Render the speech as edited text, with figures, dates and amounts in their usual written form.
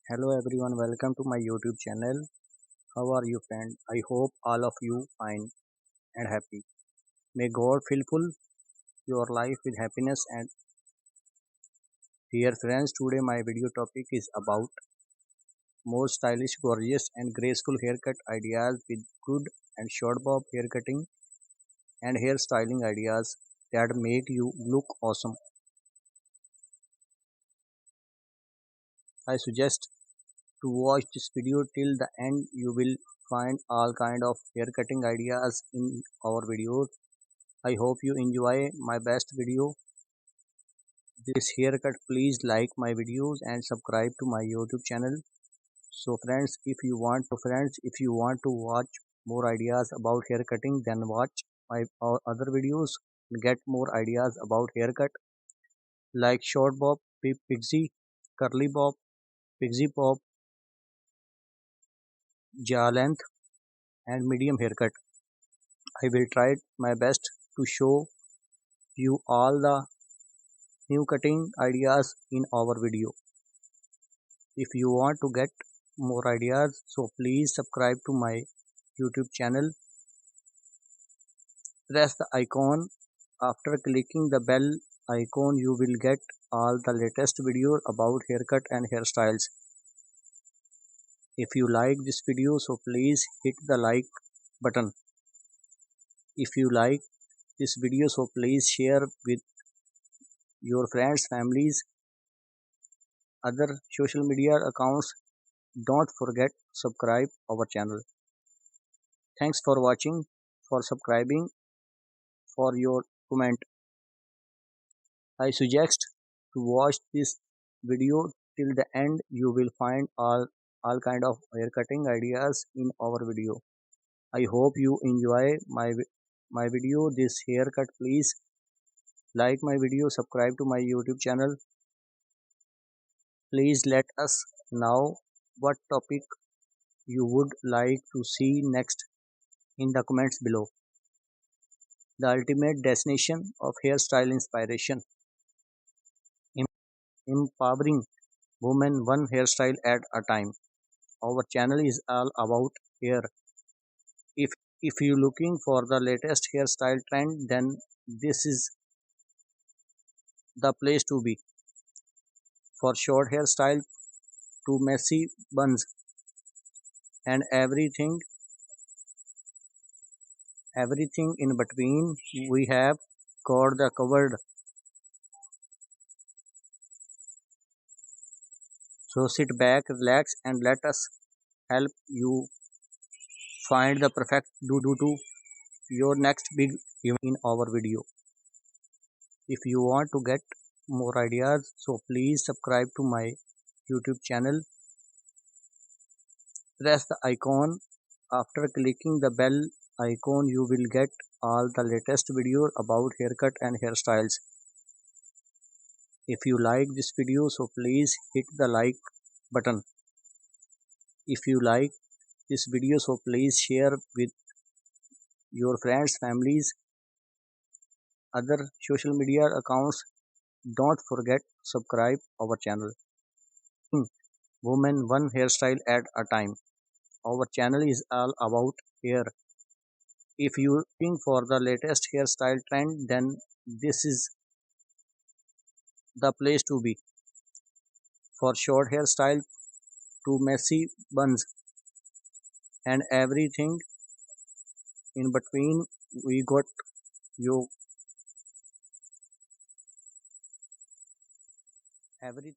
Hello everyone, welcome to my YouTube channel. How are you friend? I hope all of you fine and happy. May God fulfill your life with happiness and dear friends, today my video topic is about more stylish, gorgeous and graceful haircut ideas with good and short bob haircutting and hairstyling ideas that make you look awesome. I suggest to watch this video till the end. You will find all kind of haircutting ideas in our videos. I hope you enjoy my best video. This haircut, please like my videos and subscribe to my YouTube channel. So friends, if you want to watch more ideas about haircutting, then watch my our other videos and get more ideas about haircut like short bob, pixie, curly bob, pixie bob, jaw length and medium haircut. I will try my best to show you all the new cutting ideas in our video. If you want to get more ideas, so please subscribe to my YouTube channel. Press the icon. After clicking the bell icon, you will get all the latest videos about haircut and hairstyles. If you like this video, so please hit the like button. If you like this video, so please share with your friends, families, other social media accounts. Don't forget subscribe our channel. Thanks for watching, for subscribing, for your comment. I suggest to watch this video till the end. You will find all kind of hair cutting ideas in our video. I hope you enjoy my video. This haircut, please like my video, subscribe to my YouTube channel. Please let us know what topic you would like to see next in the comments below. The ultimate destination of hairstyle inspiration, empowering women one hairstyle at a time. Our channel is all about hair. If you looking for the latest hairstyle trend, then this is the place to be. For short hairstyle to messy buns and everything in between, we have got the covered. So sit back, relax, and let us help you find the perfect do to your next big event in our video. If you want to get more ideas, so please subscribe to my YouTube channel. Press the icon. After clicking the bell icon, you will get all the latest videos about haircut and hairstyles. If you like this video, so please hit the like button. If you like this video, so please share with your friends, families, other social media accounts. Don't forget subscribe our channel. Women one hairstyle at a time. Our channel is all about hair. If you looking for the latest hairstyle trend, then this is the place to be. For short hairstyle to messy buns and everything in between, we got you everything.